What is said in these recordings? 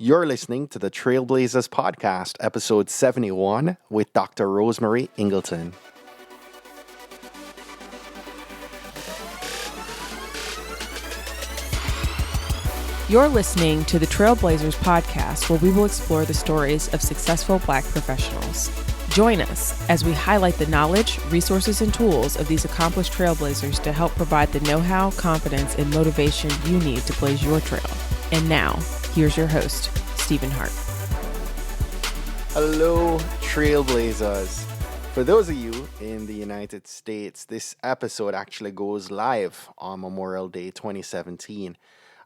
You're listening to the Trailblazers Podcast, episode 71, with Dr. Rosemarie Ingleton. You're listening to the Trailblazers Podcast, where we will explore the stories of successful Black professionals. Join us as we highlight the knowledge, resources, and tools of these accomplished trailblazers to help provide the know-how, confidence, and motivation you need to blaze your trail. And now, here's your host, Stephen Hart. Hello, Trailblazers. For those of you in the United States, this episode actually goes live on Memorial Day 2017.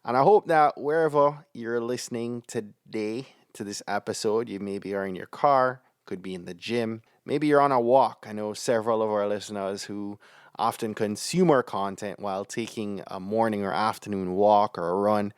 And I hope that wherever you're listening today to this episode, you maybe are in your car, could be in the gym, maybe you're on a walk. I know several of our listeners who often consume our content while taking a morning or afternoon walk or a run,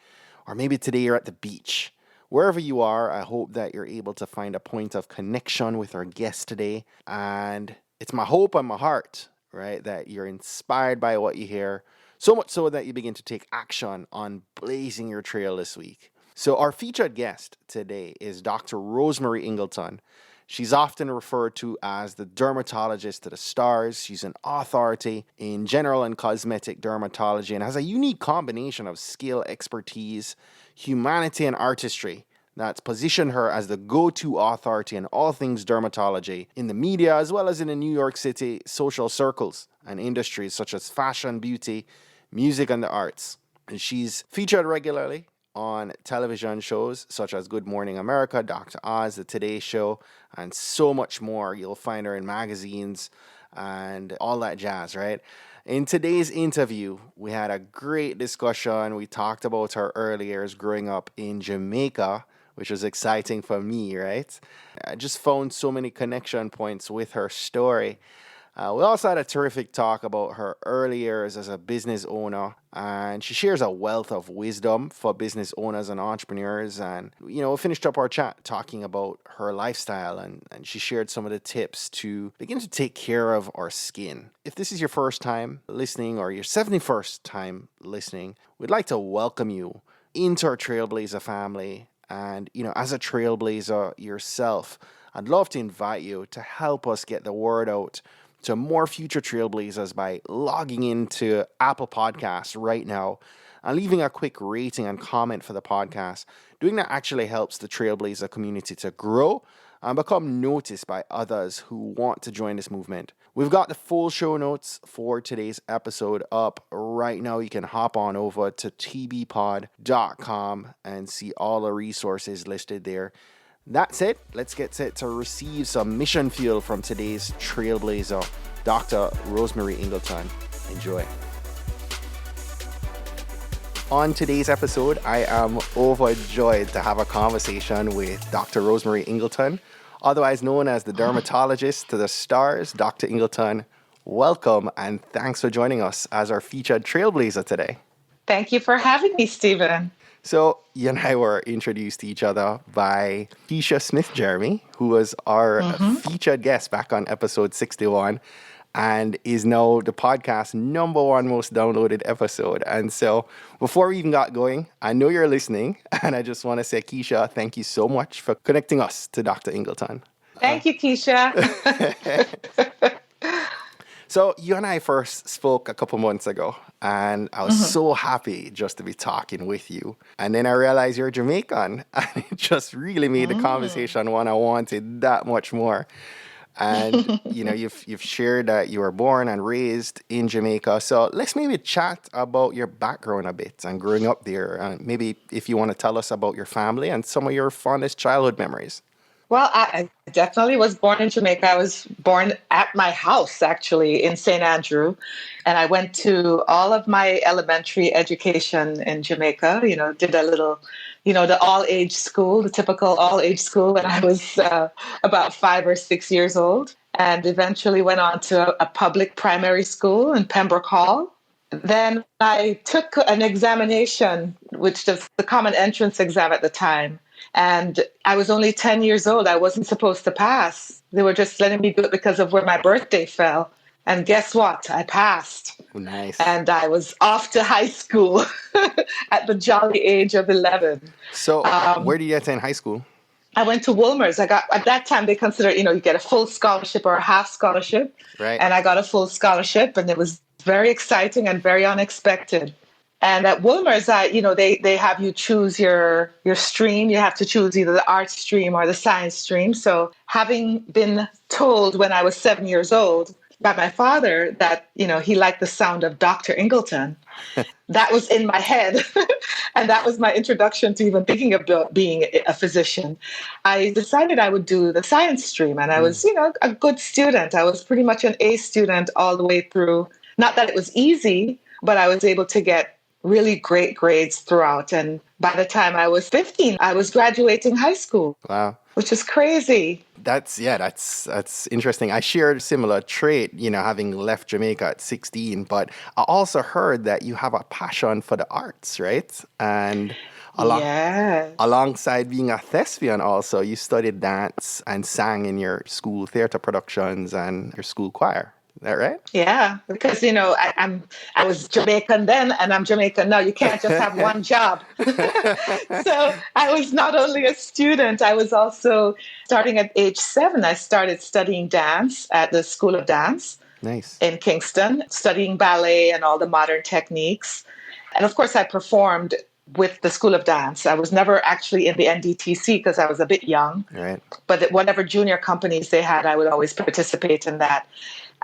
or maybe today you're at the beach. Wherever you are, I hope that you're able to find a point of connection with our guest today. And it's my hope and my heart, right, that you're inspired by what you hear, so much so that you begin to take action on blazing your trail this week. So our featured guest today is Dr. Rosemarie Ingleton. She's often referred to as the dermatologist to the stars. She's an authority in general and cosmetic dermatology and has a unique combination of skill, expertise, humanity, and artistry that's positioned her as the go-to authority in all things dermatology in the media, as well as in the New York City social circles and industries such as fashion, beauty, music, and the arts. And she's featured regularly on television shows such as Good Morning America, Dr. Oz, The Today Show, and so much more. You'll find her in magazines and all that jazz, right? In today's interview, we had a great discussion. We talked about her early years growing up in Jamaica, which was exciting for me, right? I just found so many connection points with her story. We also had a terrific talk about her early years as a business owner, and she shares a wealth of wisdom for business owners and entrepreneurs. And, we finished up our chat talking about her lifestyle, and she shared some of the tips to begin to take care of our skin. If this is your first time listening or your 71st time listening, we'd like to welcome you into our Trailblazer family. And, as a Trailblazer yourself, I'd love to invite you to help us get the word out to more future Trailblazers by logging into Apple Podcasts right now and leaving a quick rating and comment for the podcast. Doing that actually helps the Trailblazer community to grow and become noticed by others who want to join this movement. We've got the full show notes for today's episode up right now. You can hop on over to tbpod.com and see all the resources listed there. That's it. Let's get set to receive some mission fuel from today's Trailblazer, Dr. Rosemarie Ingleton. Enjoy. On today's episode, I am overjoyed to have a conversation with Dr. Rosemarie Ingleton, otherwise known as the dermatologist to the stars. Dr. Ingleton, welcome and thanks for joining us as our featured Trailblazer today. Thank you for having me, Stephen. So you and I were introduced to each other by Keisha Smith-Jeremy, who was our featured guest back on episode 61 and is now the podcast's #1 most downloaded episode. And so before we even got going, I know you're listening, and I just want to say, Keisha, thank you so much for connecting us to Dr. Ingleton. Thank you, Keisha. So you and I first spoke a couple months ago, and I was so happy just to be talking with you. And then I realized you're Jamaican, and it just really made the conversation one I wanted that much more. And, you've shared that you were born and raised in Jamaica. So let's maybe chat about your background a bit and growing up there. And maybe if you want to tell us about your family and some of your fondest childhood memories. Well, I definitely was born in Jamaica. I was born at my house, actually, in St. Andrew. And I went to all of my elementary education in Jamaica, did a little, the all-age school, the typical all-age school when I was about 5 or 6 years old. And eventually went on to a public primary school in Pembroke Hall. Then I took an examination, which was the common entrance exam at the time. And I was only 10 years old. I wasn't supposed to pass. They were just letting me do it because of where my birthday fell. And guess what? I passed. Nice. And I was off to high school at the jolly age of 11. So, where did you attend high school? I went to Wolmer's. I got, at that time, they considered, you get a full scholarship or a half scholarship. Right. And I got a full scholarship, and it was very exciting and very unexpected. And at Wolmer's, they have you choose your stream. You have to choose either the art stream or the science stream. So having been told when I was 7 years old by my father that, he liked the sound of Dr. Ingleton, that was in my head. And that was my introduction to even thinking about being a physician. I decided I would do the science stream. And I was, a good student. I was pretty much an A student all the way through. Not that it was easy, but I was able to get really great grades throughout. And by the time I was 15, I was graduating high school. Wow. Which is crazy. That's interesting. I shared a similar trait, having left Jamaica at 16, but I also heard that you have a passion for the arts, right? And alongside being a thespian also, you studied dance and sang in your school theater productions and your school choir. Is that right? Yeah, because I was Jamaican then, and I'm Jamaican now. You can't just have one job. So I was not only a student, I was also, starting at age 7, I started studying dance at the School of Dance. Nice. In Kingston, studying ballet and all the modern techniques. And of course, I performed with the School of Dance. I was never actually in the NDTC because I was a bit young. Right. But whatever junior companies they had, I would always participate in that.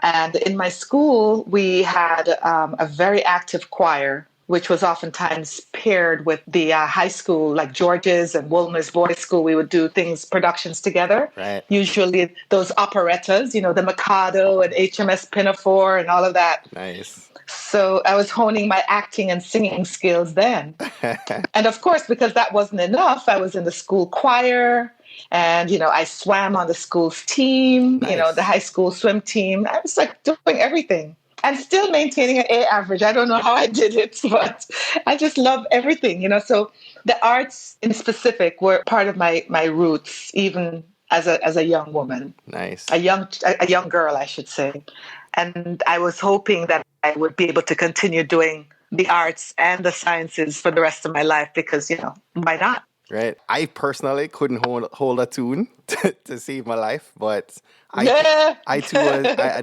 And in my school, we had a very active choir, which was oftentimes paired with the high school, like George's and Wolmer's Boys School. We would do productions together. Right. Usually those operettas, the Mikado and HMS Pinafore and all of that. Nice. So I was honing my acting and singing skills then. And of course, because that wasn't enough, I was in the school choir. And, I swam on the school's team, Nice. The high school swim team. I was like doing everything and still maintaining an A average. I don't know how I did it, but I just love everything, So the arts in specific were part of my roots, even as a young woman. Nice. A young girl, I should say. And I was hoping that I would be able to continue doing the arts and the sciences for the rest of my life because, why not? Right. I personally couldn't hold a tune to save my life, but I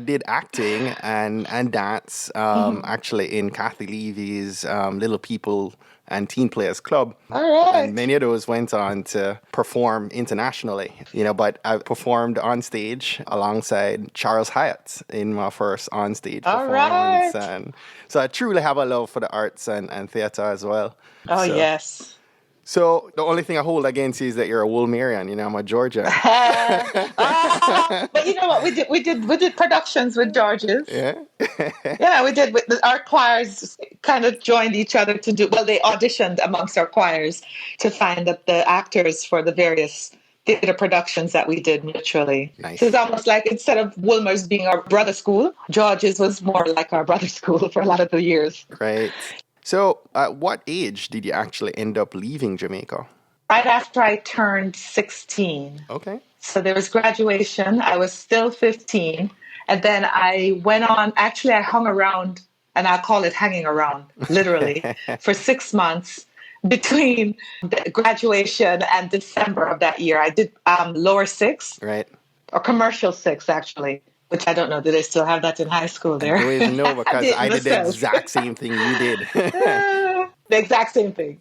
did acting and dance actually in Kathy Levy's Little People and Teen Players Club. All right. And many of those went on to perform internationally, but I performed on stage alongside Charles Hyatt in my first on-stage performance. Right. And so I truly have a love for the arts and theater as well. Oh, so. Yes. So the only thing I hold against you is that you're a Wolmerian. I'm a Georgian. But you know what? We did productions with George's. Yeah. Yeah, we did. Our choirs kind of joined each other to do. Well, they auditioned amongst our choirs to find the actors for the various theater productions that we did mutually. Nice. So it's almost like instead of Wolmer's being our brother school, George's was more like our brother school for a lot of the years. Right. So at what age did you actually end up leaving Jamaica? Right after I turned 16. Okay. So there was graduation. I was still 15. And then I went on. Actually, I hung around, and I'll call it hanging around, literally, for 6 months between graduation and December of that year. I did lower 6. Right. Or commercial 6, actually. Which I don't know. Do they still have that in high school there? I don't even know because I did the exact same thing you did. The exact same thing.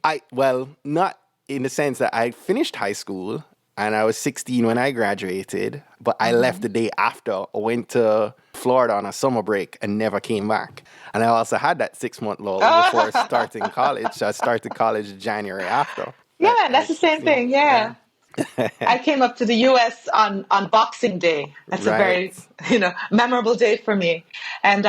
Not in the sense that I finished high school and I was 16 when I graduated, but I left the day after. I went to Florida on a summer break and never came back. And I also had that 6-month lull before starting college. So I started college January after. Yeah, that's the same thing. Yeah. I came up to the U.S. on Boxing Day. That's right. a very, memorable day for me. And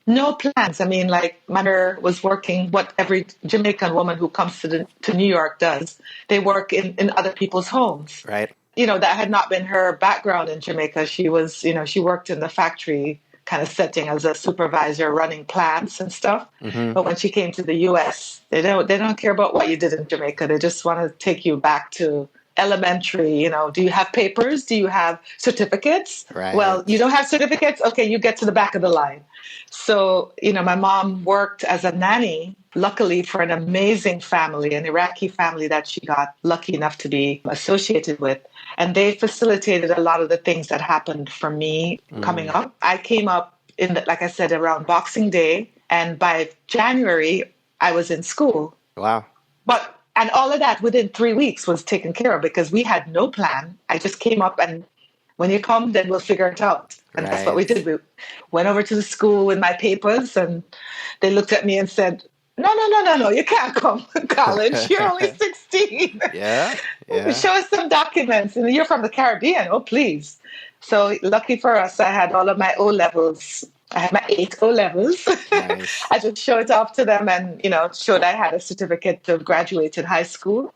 no plans. I mean, like, my mother was working what every Jamaican woman who comes to New York does. They work in other people's homes. Right. That had not been her background in Jamaica. She was, she worked in the factory kind of setting as a supervisor running plants and stuff. Mm-hmm. But when she came to the U.S., they don't care about what you did in Jamaica. They just want to take you back to elementary, do you have papers? Do you have certificates? Well, you Right. don't have certificates? Okay, you get to the back of the line. So, my mom worked as a nanny, luckily for an amazing family, an Iraqi family that she got lucky enough to be associated with. And they facilitated a lot of the things that happened for me coming up. I came up like I said, around Boxing Day. And by January, I was in school. Wow. And all of that within 3 weeks was taken care of because we had no plan. I just came up, and when you come, then we'll figure it out. And that's what we did. We went over to the school with my papers, and they looked at me and said, no, you can't come to college. You're only 16. Yeah. Show us some documents. And you're from the Caribbean. Oh, please. So lucky for us, I had all of my O levels. I had my 8 O levels. Nice. I just showed it off to them and, showed I had a certificate to graduate high school.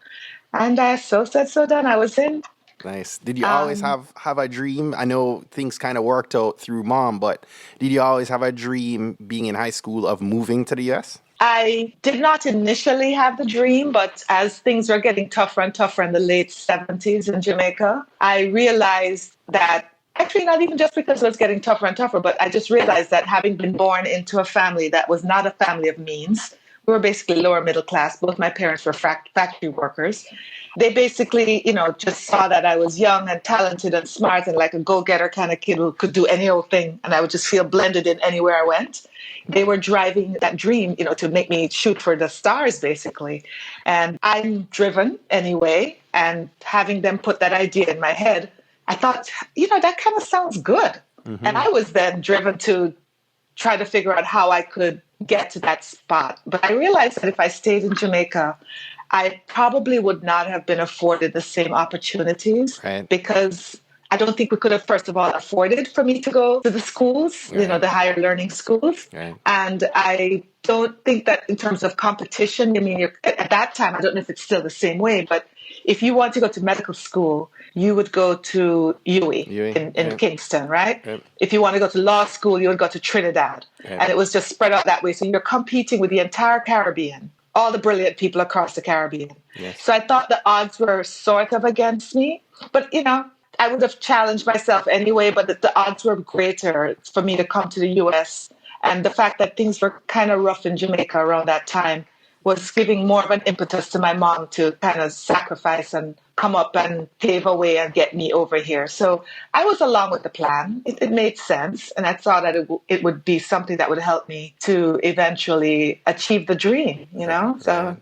And so said, so done. I was in. Nice. Did you always have a dream? I know things kind of worked out through mom, but did you always have a dream being in high school of moving to the U.S.? I did not initially have the dream, but as things were getting tougher and tougher in the late 70s in Jamaica, I realized that actually not even just because it was getting tougher and tougher, but I just realized that having been born into a family that was not a family of means, we were basically lower middle class. Both my parents were factory workers. They basically, just saw that I was young and talented and smart and like a go-getter kind of kid who could do any old thing. And I would just feel blended in anywhere I went. They were driving that dream, to make me shoot for the stars, basically. And I'm driven anyway. And having them put that idea in my head, I thought, that kind of sounds good. Mm-hmm. And I was then driven to try to figure out how I could get to that spot. But I realized that if I stayed in Jamaica, I probably would not have been afforded the same opportunities because I don't think we could have, first of all, afforded for me to go to the schools, the higher learning schools. Right. And I don't think that in terms of competition, at that time, I don't know if it's still the same way, but if you want to go to medical school, you would go to UWI in Kingston, right? Yep. If you want to go to law school, you would go to Trinidad. Yep. And it was just spread out that way. So you're competing with the entire Caribbean, all the brilliant people across the Caribbean. Yes. So I thought the odds were sort of against me. But, I would have challenged myself anyway, but the odds were greater for me to come to the U.S. And the fact that things were kind of rough in Jamaica around that time was giving more of an impetus to my mom to kind of sacrifice and come up and pave a way and get me over here. So I was along with the plan. It made sense. And I thought that it would be something that would help me to eventually achieve the dream, So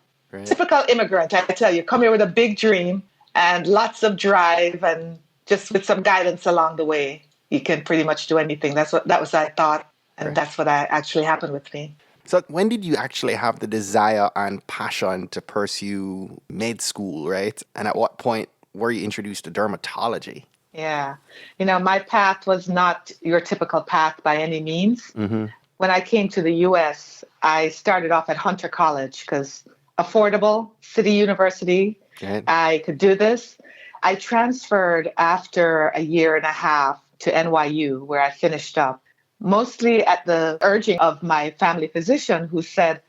typical immigrant, I tell you, come here with a big dream and lots of drive and just with some guidance along the way, you can pretty much do anything. That was I thought. And that's what actually happened with me. So when did you actually have the desire and passion to pursue med school, right? And at what point were you introduced to dermatology? Yeah. My path was not your typical path by any means. Mm-hmm. When I came to the U.S., I started off at Hunter College because affordable, city university, I could do this. I transferred after a year and a half to NYU, where I finished up. Mostly at the urging of my family physician, who said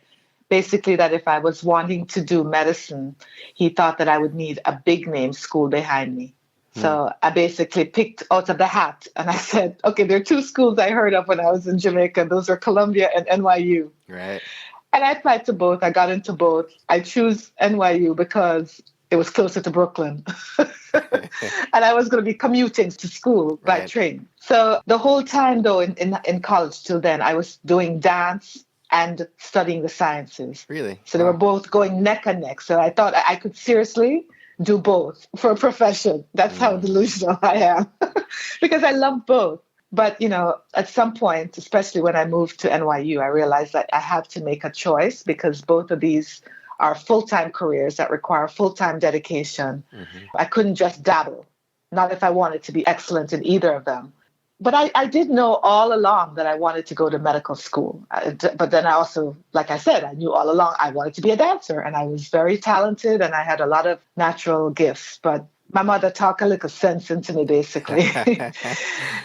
basically that if I was wanting to do medicine, he thought that I would need a big name school behind me. So I basically picked out of the hat and I said, okay, there are 2 schools I heard of when I was in Jamaica. Those are Columbia and NYU. Right. And I applied to both. I got into both. I chose NYU because it was closer to Brooklyn. And I was going to be commuting to school by train. So the whole time, though, in college till then, I was doing dance and studying the sciences. Really? So they were both going neck and neck. So I thought I could seriously do both for a profession. That's how delusional I am. Because I love both. But, at some point, especially when I moved to NYU, I realized that I had to make a choice because both of these are full-time careers that require full-time dedication. Mm-hmm. I couldn't just dabble, not if I wanted to be excellent in either of them. But I did know all along that I wanted to go to medical school. But then I also, like I said, I knew all along I wanted to be a dancer. And I was very talented and I had a lot of natural gifts. But my mother talked a little sense into me, basically.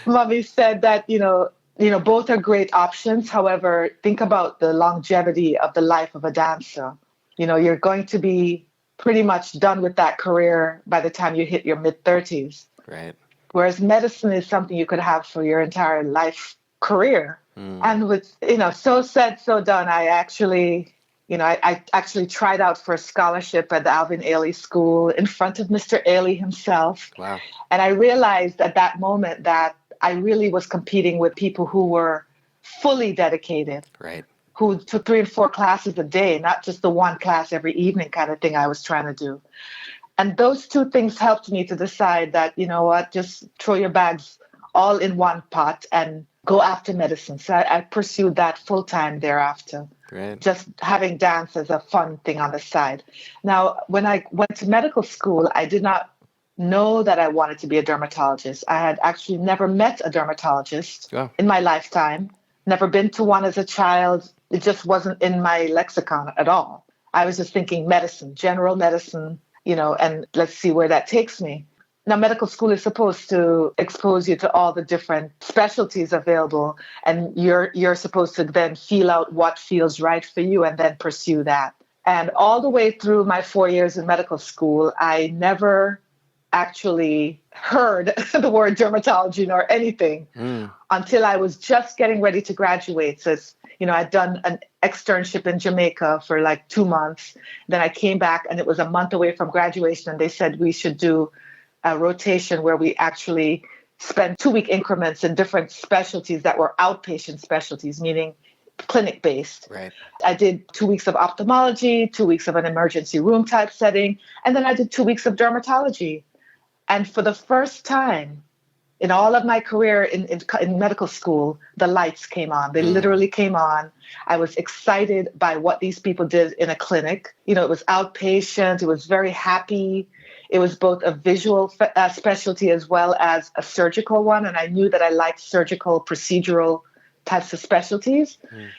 Mommy said that, both are great options. However, think about the longevity of the life of a dancer. You're going to be pretty much done with that career by the time you hit your mid-30s. Right. Whereas medicine is something you could have for your entire life career. And with, so said, so done, I actually tried out for a scholarship at the Alvin Ailey School in front of Mr. Ailey himself. Wow. And I realized at that moment that I really was competing with people who were fully dedicated. Right. Who took 3 and 4 classes a day, not just the one class every evening kind of thing I was trying to do. And those two things helped me to decide that, just throw your bags all in one pot and go after medicine. So I pursued that full time thereafter. Great. Just having dance as a fun thing on the side. Now, when I went to medical school, I did not know that I wanted to be a dermatologist. I had actually never met a dermatologist in my lifetime, never been to one as a child. It just wasn't in my lexicon at all. I was just thinking medicine, general medicine, and let's see where that takes me. Now, medical school is supposed to expose you to all the different specialties available, and you're supposed to then feel out what feels right for you and then pursue that. And all the way through my 4 years in medical school, I never actually heard the word dermatology nor anything until I was just getting ready to graduate. So I'd done an externship in Jamaica for like 2 months. Then I came back and it was a month away from graduation, and they said we should do a rotation where we actually spend 2-week increments in different specialties that were outpatient specialties, meaning clinic-based. Right. I did 2 weeks of ophthalmology, 2 weeks of an emergency room type setting, and then I did 2 weeks of dermatology. And for the first time in all of my career in medical school, the lights came on. They literally came on. I was excited by what these people did in a clinic. It was outpatient. It was very happy. It was both a visual specialty as well as a surgical one. And I knew that I liked surgical, procedural types of specialties.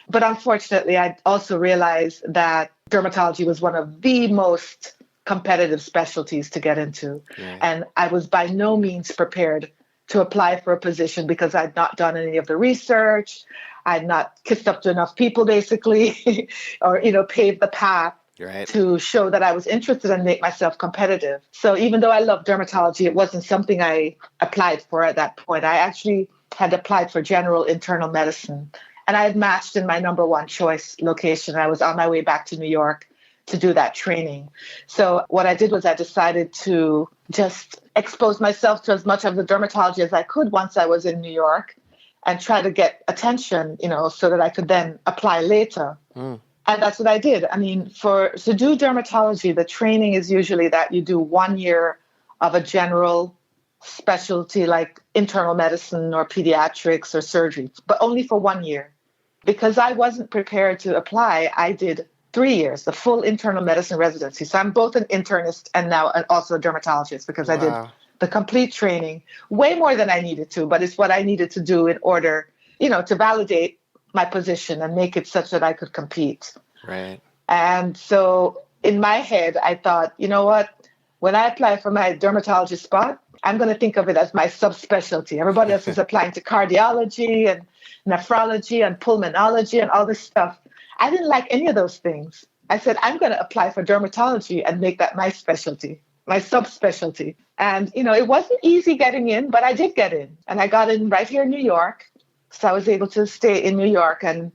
But unfortunately, I also realized that dermatology was one of the most competitive specialties to get into. And I was by no means prepared to apply for a position because I'd not done any of the research. I'd not kissed up to enough people, basically, or, paved the path to show that I was interested and make myself competitive. So even though I love dermatology, it wasn't something I applied for at that point. I actually had applied for general internal medicine, and I had matched in my number one choice location. I was on my way back to New York to do that training. So what I did was I decided to just expose myself to as much of the dermatology as I could once I was in New York and try to get attention, so that I could then apply later. And that's what I did. I mean, to do dermatology, the training is usually that you do 1 year of a general specialty like internal medicine or pediatrics or surgery, but only for 1 year. Because I wasn't prepared to apply, I did 3 years, the full internal medicine residency. So I'm both an internist and now also a dermatologist because I did the complete training, way more than I needed to, but it's what I needed to do in order, to validate my position and make it such that I could compete. Right. And so in my head, I thought, you know what? When I apply for my dermatologist spot, I'm going to think of it as my subspecialty. Everybody else is applying to cardiology and nephrology and pulmonology and all this stuff. I didn't like any of those things. I said, I'm going to apply for dermatology and make that my specialty, my subspecialty. And, it wasn't easy getting in, but I did get in. And I got in right here in New York. So I was able to stay in New York and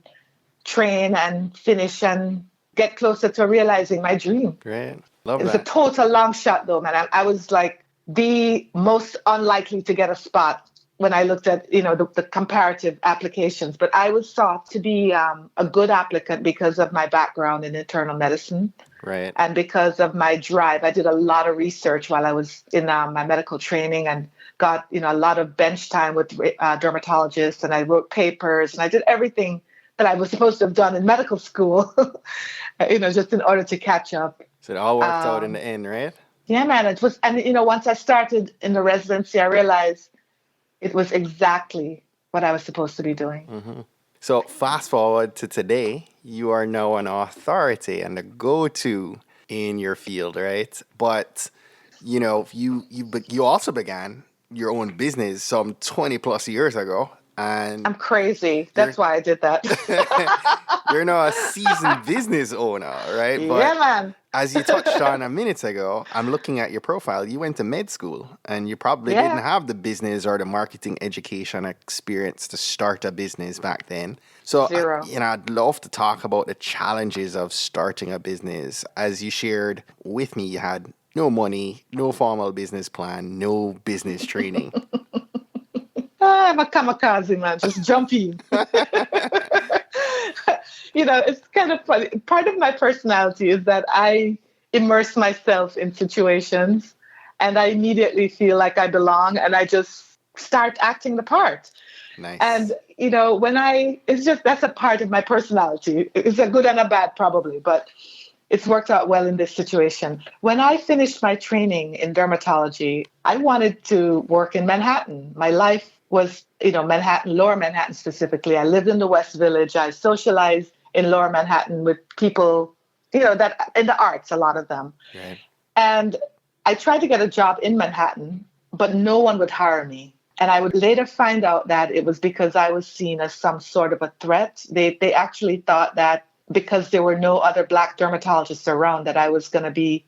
train and finish and get closer to realizing my dream. Great. Love that. It was a total long shot, though, man. I was like the most unlikely to get a spot when I looked at, the comparative applications. But I was thought to be a good applicant because of my background in internal medicine. Right. And because of my drive. I did a lot of research while I was in my medical training and got, a lot of bench time with dermatologists, and I wrote papers and I did everything that I was supposed to have done in medical school, just in order to catch up. So it all worked out in the end, right? Yeah, man. It was, and once I started in the residency, I realized it was exactly what I was supposed to be doing. Mm-hmm. So fast forward to today, you are now an authority and a go-to in your field, right? But you also began your own business some 20 plus years ago. And I'm crazy. That's why I did that. You're now a seasoned business owner, right? Yeah, man. as you touched on a minute ago, I'm looking at your profile. You went to med school and you probably didn't Yeah, have the business or the marketing education experience to start a business back then. So, zero. I'd love to talk about the challenges of starting a business. As you shared with me, you had no money, no formal business plan, no business training. I'm a kamikaze, man. Just jump in. It's kind of funny. Part of my personality is that I immerse myself in situations and I immediately feel like I belong and I just start acting the part. Nice. And, that's a part of my personality. It's a good and a bad, probably, but it's worked out well in this situation. When I finished my training in dermatology, I wanted to work in Manhattan. My life was, Manhattan, Lower Manhattan specifically. I lived in the West Village. I socialized in Lower Manhattan with people, that in the arts, a lot of them. Right. And I tried to get a job in Manhattan, but no one would hire me. And I would later find out that it was because I was seen as some sort of a threat. They actually thought that because there were no other Black dermatologists around, that I was going to be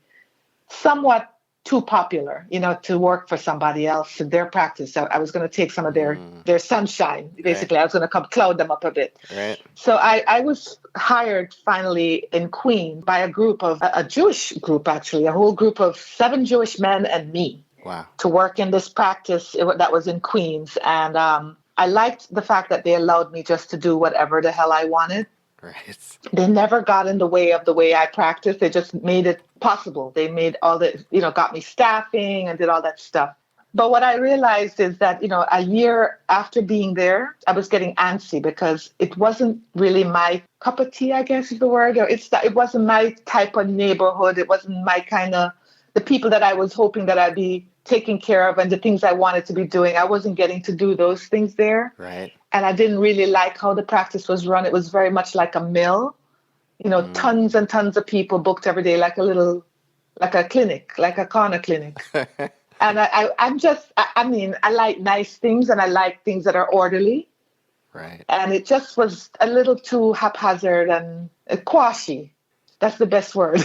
somewhat too popular, to work for somebody else in their practice. So I was going to take some of their sunshine. Basically, Right. I was going to come cloud them up a bit. Right. So I was hired finally in Queens by a group of a Jewish group, actually, a whole group of 7 Jewish men and me. Wow. To work in this practice that was in Queens. And I liked the fact that they allowed me just to do whatever the hell I wanted. Right. They never got in the way of the way I practiced. They just made it possible. They made all the, got me staffing and did all that stuff. But what I realized is that, a year after being there, I was getting antsy because it wasn't really my cup of tea, I guess is the word. Or it wasn't my type of neighborhood. It wasn't my kind of, the people that I was hoping that I'd be taking care of and the things I wanted to be doing. I wasn't getting to do those things there. Right. And I didn't really like how the practice was run. It was very much like a mill, tons and tons of people booked every day, like a clinic, like a corner clinic. And I like nice things and I like things that are orderly. Right. And it just was a little too haphazard and quashy. That's the best word.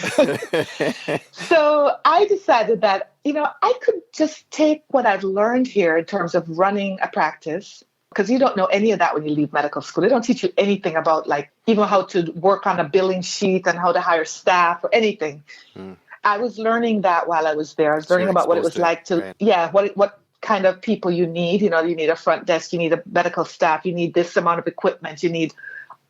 So I decided that, I could just take what I've learned here in terms of running a practice, because you don't know any of that when you leave medical school. They don't teach you anything about even how to work on a billing sheet and how to hire staff or anything. I was learning that while I was there. I was learning about what it was like to, what kind of people you need. You need a front desk, you need a medical staff, you need this amount of equipment, you need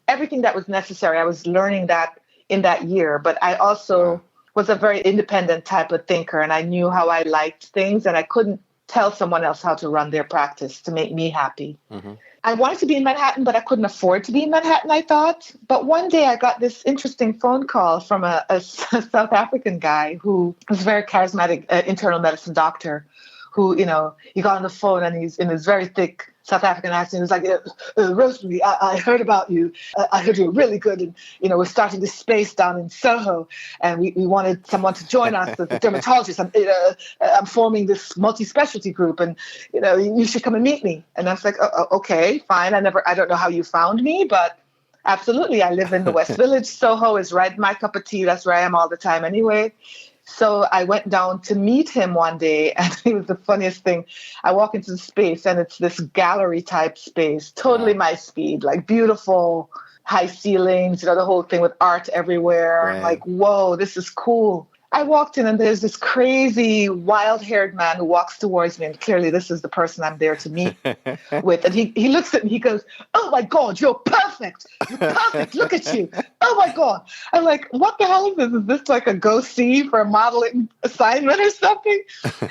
everything that was necessary. I was learning that in that year, but I also was a very independent type of thinker, and I knew how I liked things, and I couldn't tell someone else how to run their practice to make me happy. Mm-hmm. I wanted to be in Manhattan, but I couldn't afford to be in Manhattan, I thought. But one day I got this interesting phone call from a South African guy who was a very charismatic internal medicine doctor who, he got on the phone and he's in his very thick South African accent. He was like, Rosemarie, I heard about you. I heard you were really good. And, we're starting this space down in Soho. And we wanted someone to join us as a dermatologist. I'm forming this multi-specialty group. And, you should come and meet me. And I was like, okay, fine. I don't know how you found me, but absolutely. I live in the West Village. Soho is right my cup of tea. That's where I am all the time anyway. So I went down to meet him one day, and it was the funniest thing. I walk into the space, and it's this gallery type space, totally my speed, like beautiful high ceilings, the whole thing with art everywhere. Right. I'm like, whoa, this is cool. I walked in and there's this crazy wild-haired man who walks towards me, and clearly this is the person I'm there to meet with. And he looks at me, he goes, "Oh my God, you're perfect. You're perfect. Look at you. Oh my God." I'm like, what the hell is this? Is this like a go-see for a modeling assignment or something?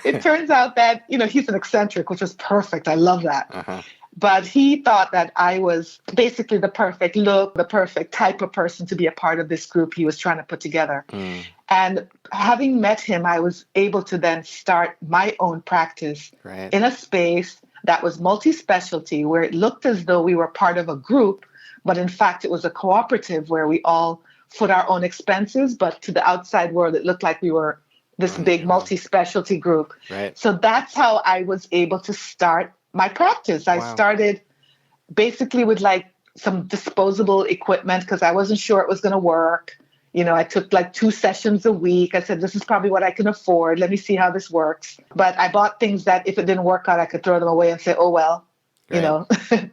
It turns out that, he's an eccentric, which was perfect. I love that. Uh-huh. But he thought that I was basically the perfect look, the perfect type of person to be a part of this group he was trying to put together. Mm. And having met him, I was able to then start my own practice in a space that was multi-specialty, where it looked as though we were part of a group, but in fact, it was a cooperative where we all foot our own expenses. But to the outside world, it looked like we were this big multi-specialty group. Right. So that's how I was able to start my practice. I started basically with some disposable equipment because I wasn't sure it was going to work. I took like 2 sessions a week. I said, this is probably what I can afford. Let me see how this works. But I bought things that if it didn't work out, I could throw them away and say, oh, well, Right.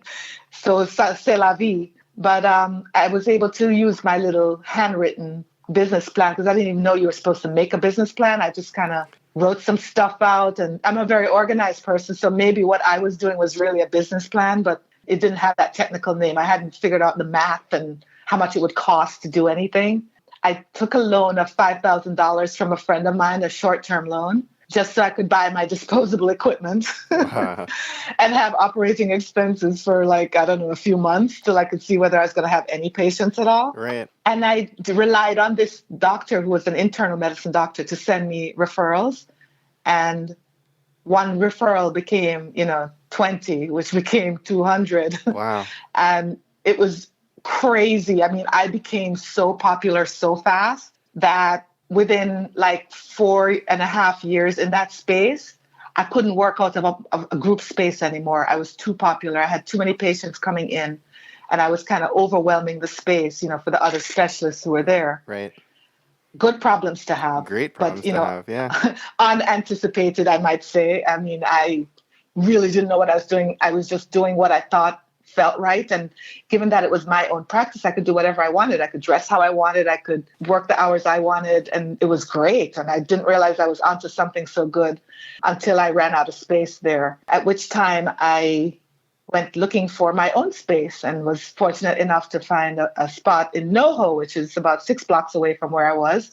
So c'est la vie. But I was able to use my little handwritten business plan because I didn't even know you were supposed to make a business plan. I just kind of wrote some stuff out, and I'm a very organized person. So maybe what I was doing was really a business plan, but it didn't have that technical name. I hadn't figured out the math and how much it would cost to do anything. I took a loan of $5,000 from a friend of mine, a short-term loan, just so I could buy my disposable equipment Wow. and have operating expenses for a few months till I could see whether I was going to have any patients at all. Right. And I relied on this doctor who was an internal medicine doctor to send me referrals. And one referral became, 20, which became 200. Wow. And it was crazy. I mean, I became so popular so fast that within 4.5 years in that space, I couldn't work out of a group space anymore. I was too popular. I had too many patients coming in, and I was kind of overwhelming the space, for the other specialists who were there. Right. Good problems to have. Great problems to have, yeah. Unanticipated, I might say. I mean, I really didn't know what I was doing. I was just doing what I thought felt right. And given that it was my own practice, I could do whatever I wanted. I could dress how I wanted. I could work the hours I wanted. And it was great. And I didn't realize I was onto something so good until I ran out of space there, at which time I went looking for my own space and was fortunate enough to find a spot in NoHo, which is about 6 blocks away from where I was.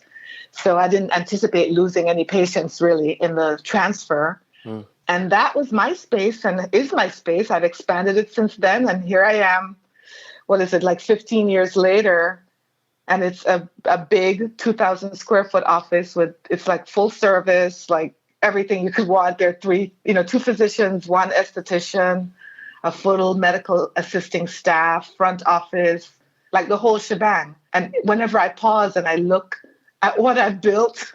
So I didn't anticipate losing any patients really in the transfer. And that was my space and is my space. I've expanded it since then. And here I am, 15 years later. And it's a big 2,000 square foot office it's full service, everything you could want. There are 2 physicians, 1 esthetician, a full medical assisting staff, front office, the whole shebang. And whenever I pause and I look at what I've built,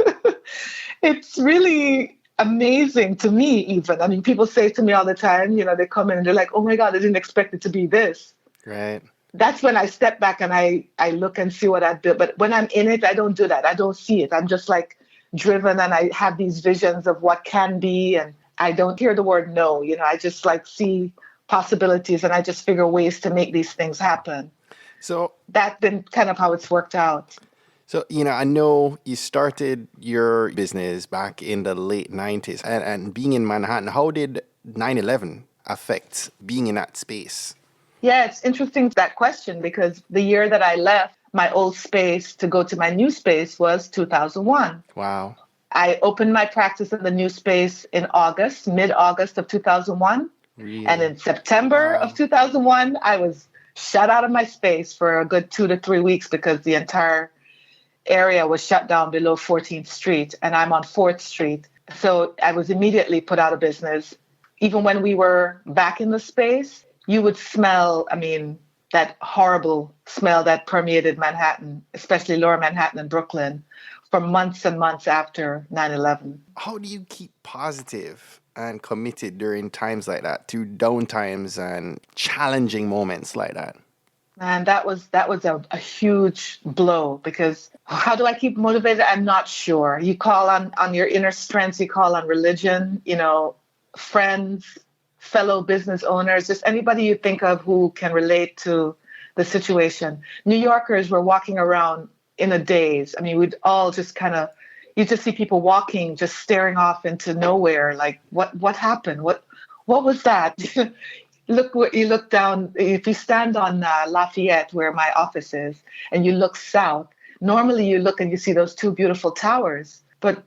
it's really amazing to me even. I mean, people say to me all the time, they come in and they're like, oh my God, I didn't expect it to be this. Right. That's when I step back and I look and see what I've built. But when I'm in it, I don't do that. I don't see it. I'm just driven, and I have these visions of what can be. And I don't hear the word no, I just see possibilities, and I just figure ways to make these things happen. So that's been kind of how it's worked out. So, I know you started your business back in the late 90s and being in Manhattan. How did 9/11 affect being in that space? Yeah, it's interesting, that question, because the year that I left my old space to go to my new space was 2001. Wow. I opened my practice in the new space in mid-August of 2001. Really? And in September of 2001, I was shut out of my space for a good 2 to 3 weeks because the entire area was shut down below 14th Street, and I'm on 4th Street. So I was immediately put out of business. Even when we were back in the space, you would smell, that horrible smell that permeated Manhattan, especially Lower Manhattan and Brooklyn, for months and months after 9/11. How do you keep positive and committed during times like that, through down times and challenging moments like that? And that was a huge blow, because how do I keep motivated? I'm not sure. You call on your inner strengths, you call on religion, friends, fellow business owners, just anybody you think of who can relate to the situation. New Yorkers were walking around in a daze. We'd all just you just see people walking, just staring off into nowhere. What happened? What was that? You look down, if you stand on Lafayette, where my office is, and you look south, normally you look and you see those 2 beautiful towers. But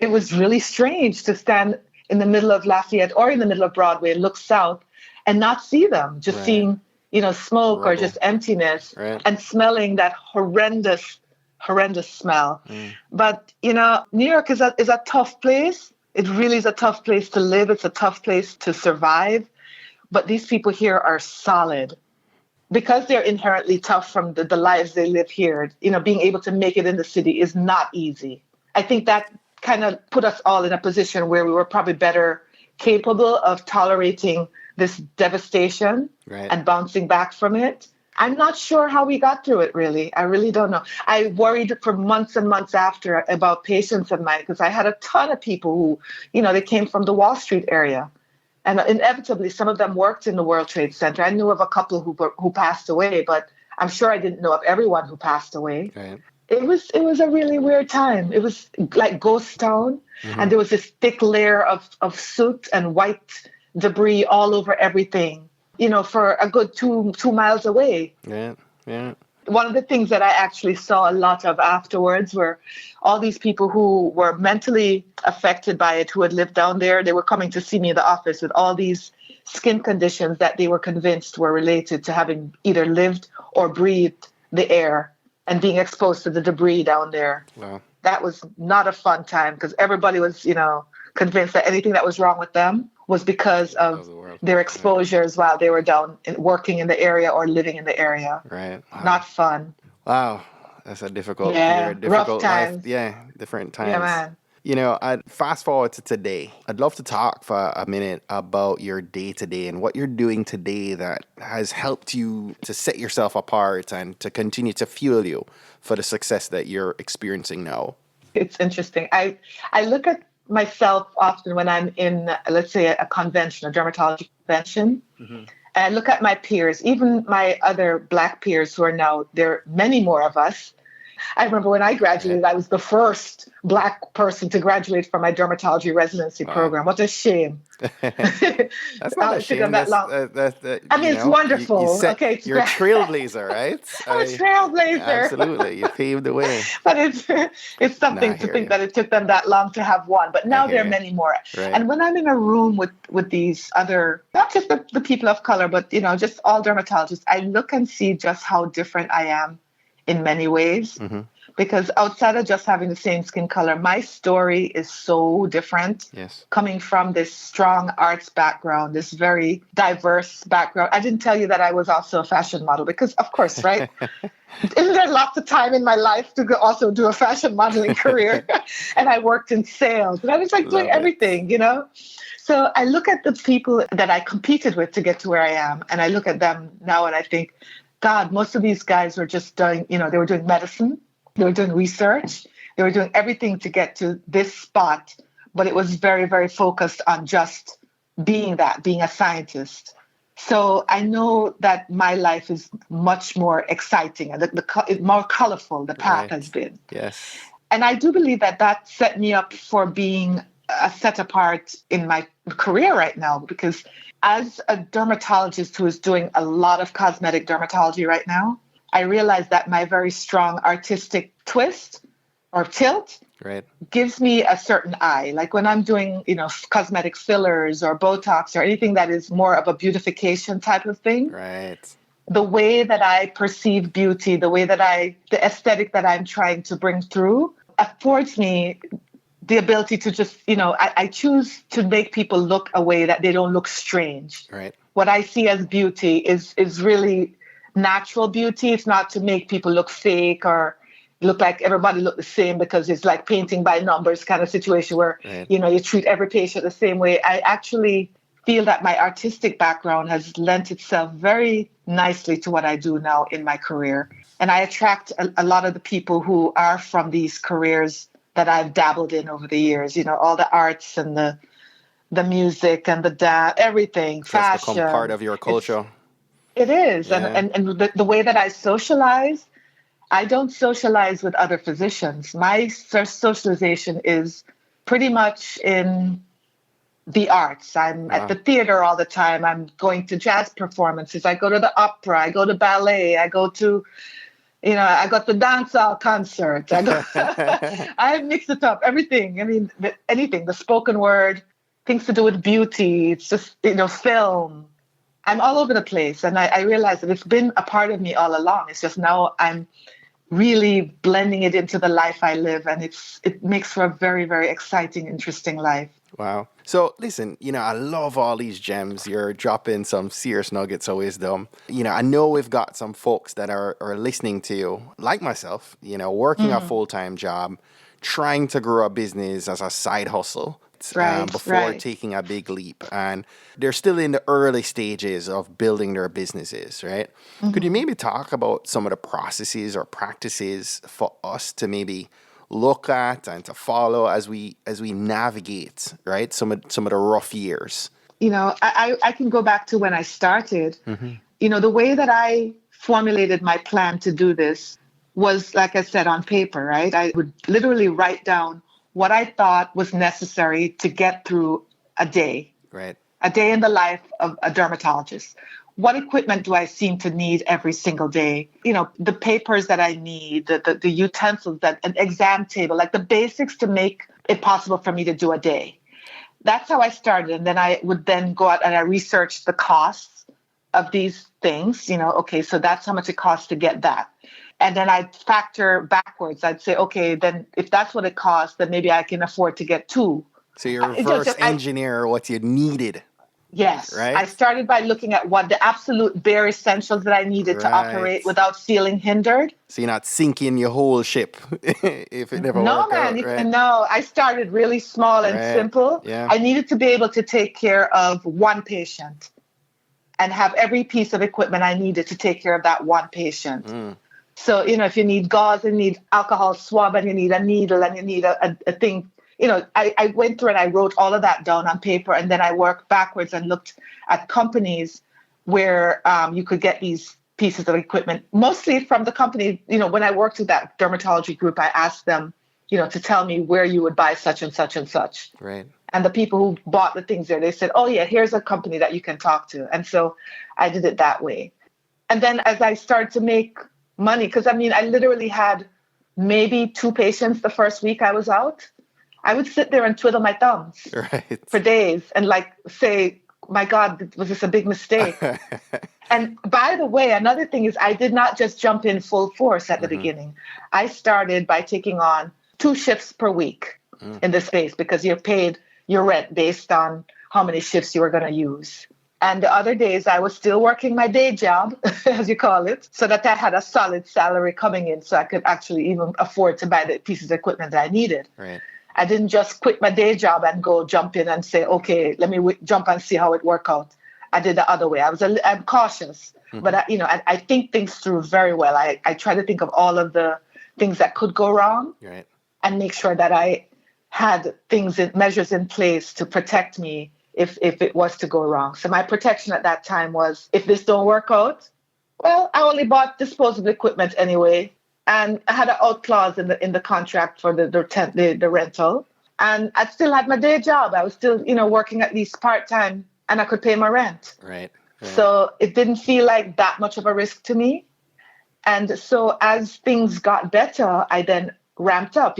it was really strange to stand in the middle of Lafayette or in the middle of Broadway and look south and not see them, just right. seeing, smoke Rubble. or just emptiness, right. and smelling that horrendous smell. But, New York is a tough place. It really is a tough place to live. It's a tough place to survive. But these people here are solid because they're inherently tough from the lives they live here. Being able to make it in the city is not easy. I think that kind of put us all in a position where we were probably better capable of tolerating this devastation right. and bouncing back from it. I'm not sure how we got through it, really. I really don't know. I worried for months and months after about patients of mine because I had a ton of people who, they came from the Wall Street area. And inevitably, some of them worked in the World Trade Center. I knew of a couple who passed away, but I'm sure I didn't know of everyone who passed away. Right. It was a really weird time. It was like ghost town, and there was this thick layer of soot and white debris all over everything, for a good 2 miles away. Yeah, yeah. One of the things that I actually saw a lot of afterwards were all these people who were mentally affected by it, who had lived down there. They were coming to see me in the office with all these skin conditions that they were convinced were related to having either lived or breathed the air and being exposed to the debris down there. Wow. That was not a fun time because everybody was, convinced that anything that was wrong with them was because of their exposures while they were down working in the area or living in the area. Right. Wow. Not fun. Wow. That's a difficult period. difficult Rough times. life. Yeah, different times. Yeah, man. I'd fast forward to today. I'd love to talk for a minute about your day-to-day and what you're doing today that has helped you to set yourself apart and to continue to fuel you for the success that you're experiencing now. It's interesting. I look at myself often when I'm in, let's say, a convention, a dermatology convention, and I look at my peers, even my other Black peers who are now, there are many more of us. I remember when I graduated, I was the first Black person to graduate from my dermatology residency program. What a shame. That's not a shame. That long. It's wonderful. You're a trailblazer, right? I'm a trailblazer. Absolutely. You paved the way. But it's something to think that it took them that long to have one. But now there are many more. Right. And when I'm in a room with these other, not just the people of color, but, just all dermatologists, I look and see just how different I am in many ways. Because outside of just having the same skin color, my story is so different. Yes. Coming from this strong arts background, this very diverse background. I didn't tell you that I was also a fashion model because, of course, right? Isn't there lots of time in my life to also do a fashion modeling career? And I worked in sales. And I was doing everything, So I look at the people that I competed with to get to where I am. And I look at them now and I think, God, most of these guys were just doing, they were doing medicine. They were doing research. They were doing everything to get to this spot, but it was very, very focused on just being a scientist. So I know that my life is much more exciting and more colorful the path has been. Yes. And I do believe that set me up for being set apart in my career right now, because as a dermatologist who is doing a lot of cosmetic dermatology right now, I realized that my very strong artistic twist or tilt gives me a certain eye. Like when I'm doing, cosmetic fillers or Botox or anything that is more of a beautification type of thing. Right. The way that I perceive beauty, the aesthetic that I'm trying to bring through affords me the ability to just, I choose to make people look a way that they don't look strange. Right. What I see as beauty is really natural beauty. It's not to make people look fake or look like everybody look the same because it's like painting by numbers kind of situation where, you treat every patient the same way. I actually feel that my artistic background has lent itself very nicely to what I do now in my career. And I attract a lot of the people who are from these careers that I've dabbled in over the years, all the arts and the music and the dance, everything, fashion. Become part of your culture. It is. Yeah. And the way that I socialize, I don't socialize with other physicians. My socialization is pretty much in the arts. I'm at the theater all the time. I'm going to jazz performances. I go to the opera. I go to ballet. I go to, I got the dancehall concert. I mix it up, everything. I mean, anything, the spoken word, things to do with beauty. It's just, film. I'm all over the place. And I realize that it's been a part of me all along. It's just now I'm really blending it into the life I live. And it makes for a very, very exciting, interesting life. Wow. So listen, I love all these gems. You're dropping some serious nuggets of wisdom. I know we've got some folks that are listening to you, like myself, working a full-time job, trying to grow a business as a side hustle right? Right, Before right. taking a big leap. And they're still in the early stages of building their businesses, right? Could you Mm-hmm. maybe talk about some of the processes or practices for us to maybe look at and to follow as we navigate, right? Some of the rough years. I can go back to when I started. Mm-hmm. The way that I formulated my plan to do this was, like I said, on paper, right? I would literally write down what I thought was necessary to get through Right. a day in the life of a dermatologist. What equipment do I seem to need every single day? The papers that I need, the utensils, an exam table, like the basics to make it possible for me to do a day. That's how I started. And then I would then go out and I researched the costs of these things. Okay, so that's how much it costs to get that. And then I'd factor backwards. I'd say, okay, then if that's what it costs, then maybe I can afford to get two. So you It just, reverse engineer what you needed, yes, I right? started by looking at what the absolute bare essentials that I needed to operate Right. without feeling hindered. So you're not sinking your whole ship if it never No, work man. out, right? No, I started really small and Right. simple. Yeah. I needed to be able to take care of one patient and have every piece of equipment I needed to take care of that one patient. Mm. So, if you need gauze and you need alcohol swab and you need a needle and you need a thing, I went through and I wrote all of that down on paper. And then I worked backwards and looked at companies where you could get these pieces of equipment, mostly from the company. When I worked with that dermatology group, I asked them, to tell me where you would buy such and such and such. Right. And the people who bought the things there, they said, oh, yeah, here's a company that you can talk to. And so I did it that way. And then as I started to make money, because I literally had maybe two patients the first week I was out. I would sit there and twiddle my thumbs Right. for days and say, my God, was this a big mistake? And by the way, another thing is I did not just jump in full force at the beginning. I started by taking on 2 shifts per week in the space because you're paid your rent based on how many shifts you were going to use. And the other days I was still working my day job, as you call it, so that I had a solid salary coming in so I could actually even afford to buy the pieces of equipment that I needed. Right. I didn't just quit my day job and go jump in and say, okay, let me jump and see how it works out. I did the other way. I'm cautious, but I think things through very well. I try to think of all of the things that could go wrong, Right. and make sure that I had measures in place to protect me if it was to go wrong. So my protection at that time was, if this don't work out, well, I only bought disposable equipment anyway, and I had an out clause in the contract for the rental, and I still had my day job. I was still working at least part-time, and I could pay my rent. Right. So it didn't feel like that much of a risk to me. And so as things got better, I then ramped up.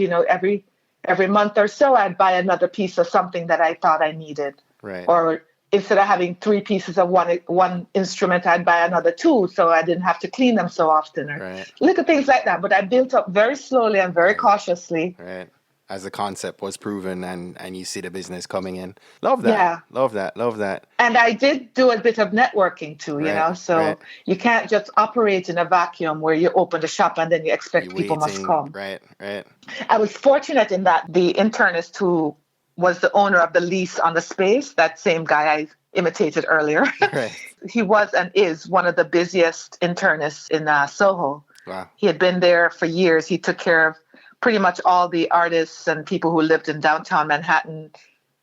Every month or so, I'd buy another piece of something that I thought I needed. Right. Or instead of having 3 pieces of one instrument, I'd buy another 2, so I didn't have to clean them so often. Or Right. little things like that. But I built up very slowly and very cautiously. Right. As the concept was proven and you see the business coming in. Love that. Yeah. Love that. And I did do a bit of networking too, Right, so right. you can't just operate in a vacuum where you open the shop and then you expect You people must waiting. come. Right. I was fortunate in that the internist who was the owner of the lease on the space, that same guy I imitated earlier, Right. he was and is one of the busiest internists in Soho. Wow. He had been there for years. He took care of pretty much all the artists and people who lived in downtown Manhattan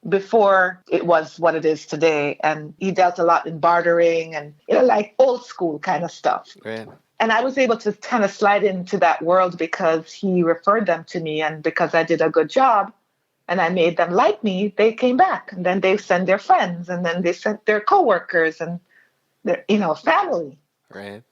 before it was what it is today. And he dealt a lot in bartering and, like old school kind of stuff. Right. And I was able to kind of slide into that world because he referred them to me, and because I did a good job and I made them like me, they came back, and then they sent their friends, and then they sent their coworkers and their, family. Right.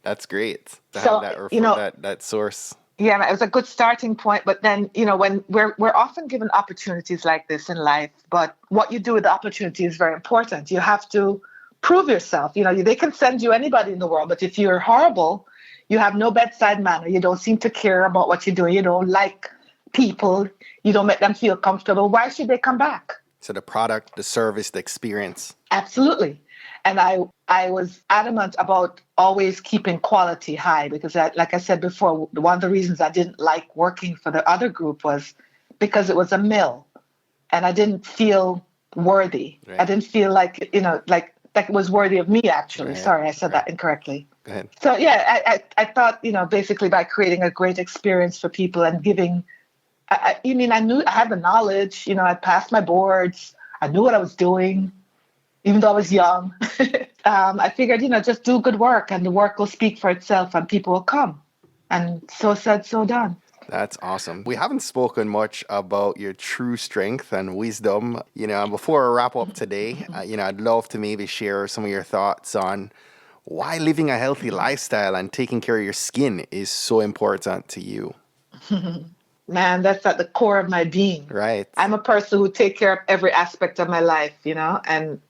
That's great to So, have that source. Yeah, it was a good starting point. But then, when we're often given opportunities like this in life, but what you do with the opportunity is very important. You have to prove yourself. They can send you anybody in the world, but if you're horrible, you have no bedside manner, you don't seem to care about what you're doing, you don't like people, you don't make them feel comfortable, why should they come back? So the product, the service, the experience. Absolutely. And I was adamant about always keeping quality high because, like I said before, one of the reasons I didn't like working for the other group was because it was a mill. and I didn't feel worthy. Right. I didn't feel like, like that was worthy of me, actually. Right. Sorry, I said that incorrectly. Go ahead. So yeah, I thought, basically by creating a great experience for people and giving, I knew I had the knowledge, I passed my boards. I knew what I was doing, even though I was young. I figured, just do good work and the work will speak for itself and people will come. And so said, so done. That's awesome. We haven't spoken much about your true strength and wisdom, and before I wrap up today, I'd love to maybe share some of your thoughts on why living a healthy lifestyle and taking care of your skin is so important to you. Man, that's at the core of my being. Right. I'm a person who takes care of every aspect of my life, and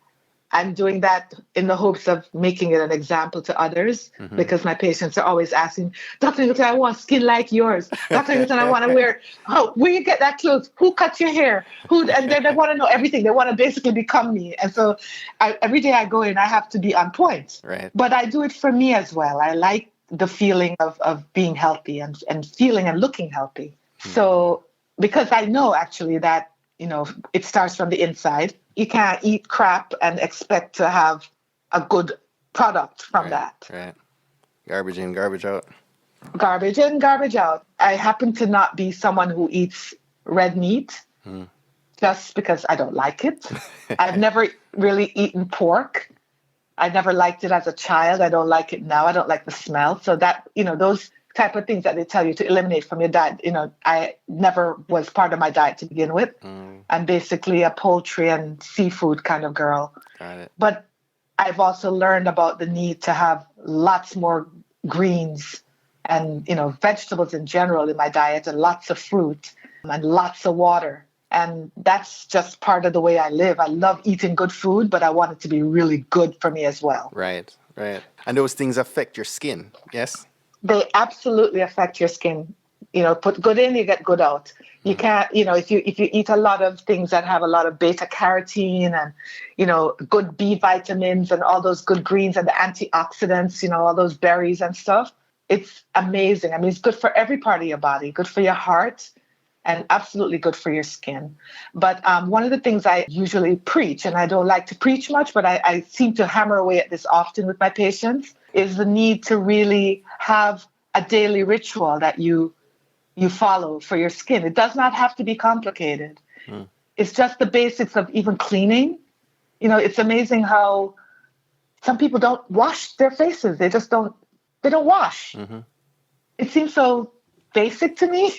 I'm doing that in the hopes of making it an example to others, because my patients are always asking, Dr. Ingleton, I want skin like yours. Dr. Ingleton, I want to wear, where you get that clothes? Who cut your hair? And they want to know everything. They want to basically become me. And so every day I go in, I have to be on point. Right. But I do it for me as well. I like the feeling of being healthy and feeling and looking healthy. So because I know actually that, it starts from the inside. You can't eat crap and expect to have a good product from that. Right. Garbage in, garbage out. Garbage in, garbage out. I happen to not be someone who eats red meat just because I don't like it. I've never really eaten pork. I never liked it as a child. I don't like it now. I don't like the smell. So that, those type of things that they tell you to eliminate from your diet, I never was part of my diet to begin with. I'm basically a poultry and seafood kind of girl. Got it. But I've also learned about the need to have lots more greens and, vegetables in general in my diet, and lots of fruit and lots of water. And that's just part of the way I live. I love eating good food, but I want it to be really good for me as well. Right. And those things affect your skin, yes? They absolutely affect your skin. Put good in, you get good out. You can't, if you eat a lot of things that have a lot of beta carotene and, good B vitamins and all those good greens and the antioxidants, all those berries and stuff, it's amazing. I mean, it's good for every part of your body, good for your heart, and absolutely good for your skin. But one of the things I usually preach, and I don't like to preach much, but I seem to hammer away at this often with my patients, is the need to really have a daily ritual that you follow for your skin. It does not have to be complicated. It's just the basics of even cleaning. It's amazing how some people don't wash their faces. They don't wash. It seems so basic to me,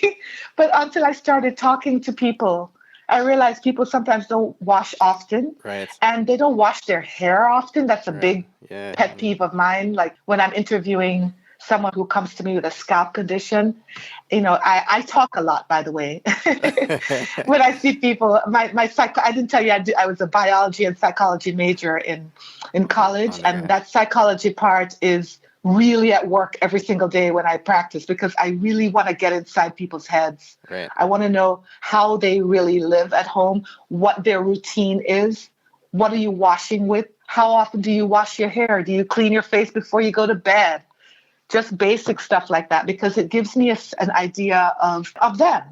but until I started talking to people, I realized people sometimes don't wash often, right, and they don't wash their hair often. That's a big pet peeve of mine. Like when I'm interviewing someone who comes to me with a scalp condition, I talk a lot, by the way. When I see people, I didn't tell you I was a biology and psychology major in college, and that psychology part is really at work every single day when I practice, because I really want to get inside people's heads. Right. I want to know how they really live at home, what their routine is, what are you washing with, how often do you wash your hair, do you clean your face before you go to bed, just basic stuff like that, because it gives me an idea of them.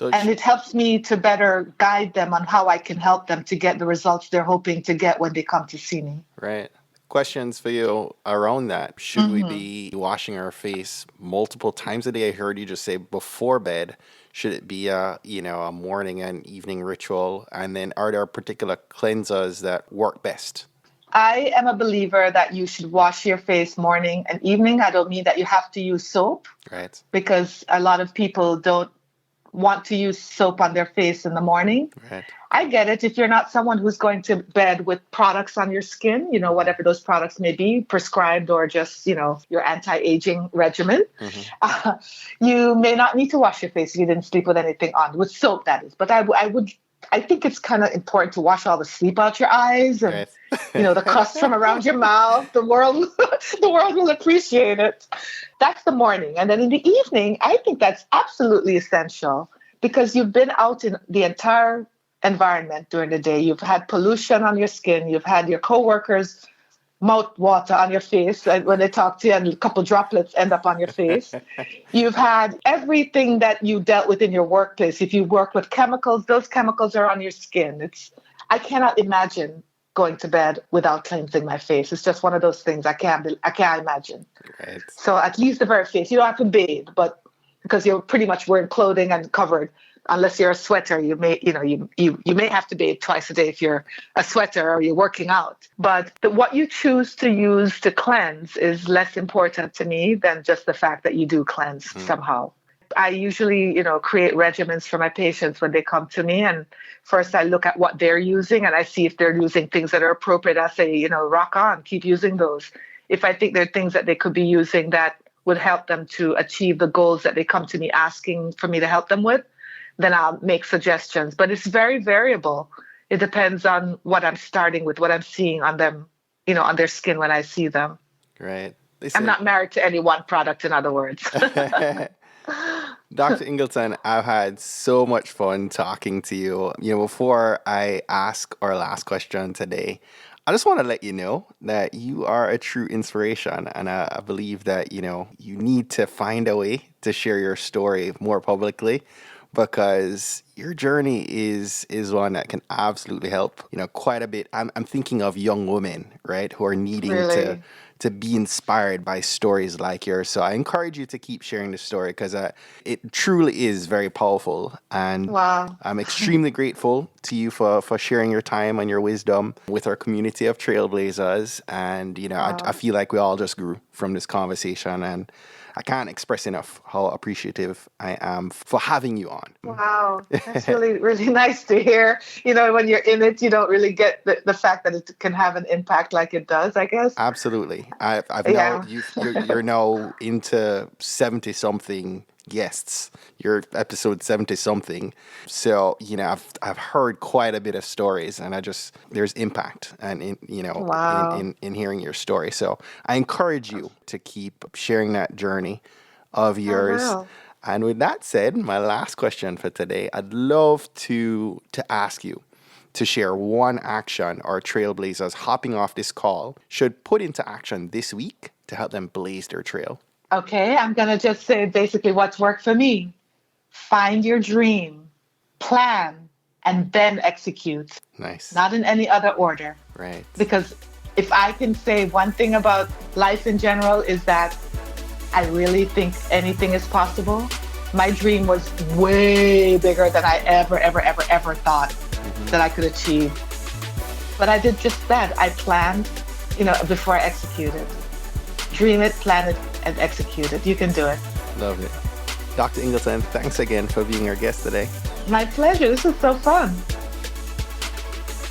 And it helps me to better guide them on how I can help them to get the results they're hoping to get when they come to see me. Right. Questions for you around that. Should we be washing our face multiple times a day? I heard you just say before bed. Should it be a morning and evening ritual? And then are there particular cleansers that work best? I am a believer that you should wash your face morning and evening. I don't mean that you have to use soap. Right. Because a lot of people don't want to use soap on their face in the morning. Right. I get it. If you're not someone who's going to bed with products on your skin, whatever those products may be, prescribed or just, your anti-aging regimen, you may not need to wash your face if you didn't sleep with anything on, with soap, that is. But I think it's kind of important to wash all the sleep out your eyes and, the crust from around your mouth. The world will appreciate it. That's the morning. And then in the evening, I think that's absolutely essential, because you've been out in the entire environment during the day. You've had pollution on your skin. You've had your coworkers mouth water on your face when they talk to you, and a couple droplets end up on your face. You've had everything that you dealt with in your workplace. If you work with chemicals, those chemicals are on your skin. I cannot imagine going to bed without cleansing my face. It's just one of those things I can't imagine. Right. So at least the very face. You don't have to bathe, but because you're pretty much wearing clothing and covered. Unless you're a sweater, you may have to bathe twice a day if you're a sweater or you're working out. But what you choose to use to cleanse is less important to me than just the fact that you do cleanse somehow. I usually, create regimens for my patients when they come to me. And first I look at what they're using and I see if they're using things that are appropriate. I say, rock on, keep using those. If I think there are things that they could be using that would help them to achieve the goals that they come to me asking for me to help them with, then I'll make suggestions. But it's very variable. It depends on what I'm starting with, what I'm seeing on them, on their skin when I see them. Right. I'm not married to any one product, in other words. Dr. Ingleton, I've had so much fun talking to you. Before I ask our last question today, I just want to let you know that you are a true inspiration. And I believe that, you need to find a way to share your story more publicly, because your journey is one that can absolutely help, quite a bit. I'm thinking of young women, right, who are needing to be inspired by stories like yours. So I encourage you to keep sharing the story, because it truly is very powerful. And wow. I'm extremely grateful to you for sharing your time and your wisdom with our community of trailblazers. And, wow. I feel like we all just grew from this conversation, and I can't express enough how appreciative I am for having you on. Wow, that's really, really nice to hear. When you're in it, you don't really get the fact that it can have an impact like it does, I guess. Absolutely. You're now into 70-something guests. You're episode 70-something. So, I've heard quite a bit of stories, and there's impact and wow. in hearing your story. So I encourage you to keep sharing that journey of yours. I will. And with that said, my last question for today, I'd love to ask you to share one action our trailblazers hopping off this call should put into action this week to help them blaze their trail. Okay, I'm going to just say basically what's worked for me. Find your dream, plan, and then execute. Nice. Not in any other order. Right. Because if I can say one thing about life in general is that I really think anything is possible. My dream was way bigger than I ever thought that I could achieve. But I did just that. I planned, before I executed. Dream it, plan it, and execute it. You can do it. Love it. Dr. Ingleton, thanks again for being our guest today. My pleasure. This is so fun.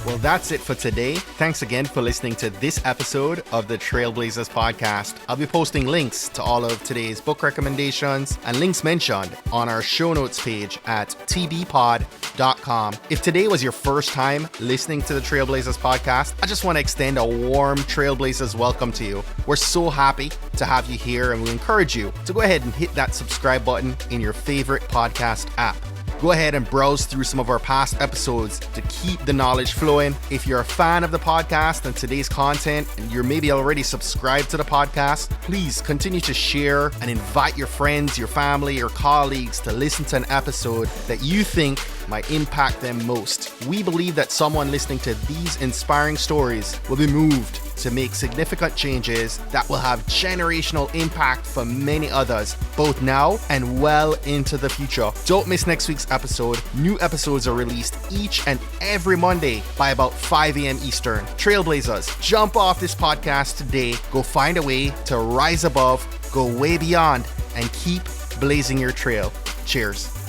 Well, that's it for today. Thanks again for listening to this episode of the Trailblazers podcast. I'll be posting links to all of today's book recommendations and links mentioned on our show notes page at tbpod.com. If today was your first time listening to the Trailblazers podcast, I just want to extend a warm Trailblazers welcome to you. We're so happy to have you here, and we encourage you to go ahead and hit that subscribe button in your favorite podcast app. Go ahead and browse through some of our past episodes to keep the knowledge flowing. If you're a fan of the podcast and today's content, and you're maybe already subscribed to the podcast, please continue to share and invite your friends, your family, your colleagues to listen to an episode that you think might impact them most. We believe that someone listening to these inspiring stories will be moved to make significant changes that will have generational impact for many others, both now and well into the future. Don't miss next week's episode. New episodes are released each and every Monday by about 5 a.m. Eastern. Trailblazers, jump off this podcast today. Go find a way to rise above, go way beyond, and keep blazing your trail. Cheers.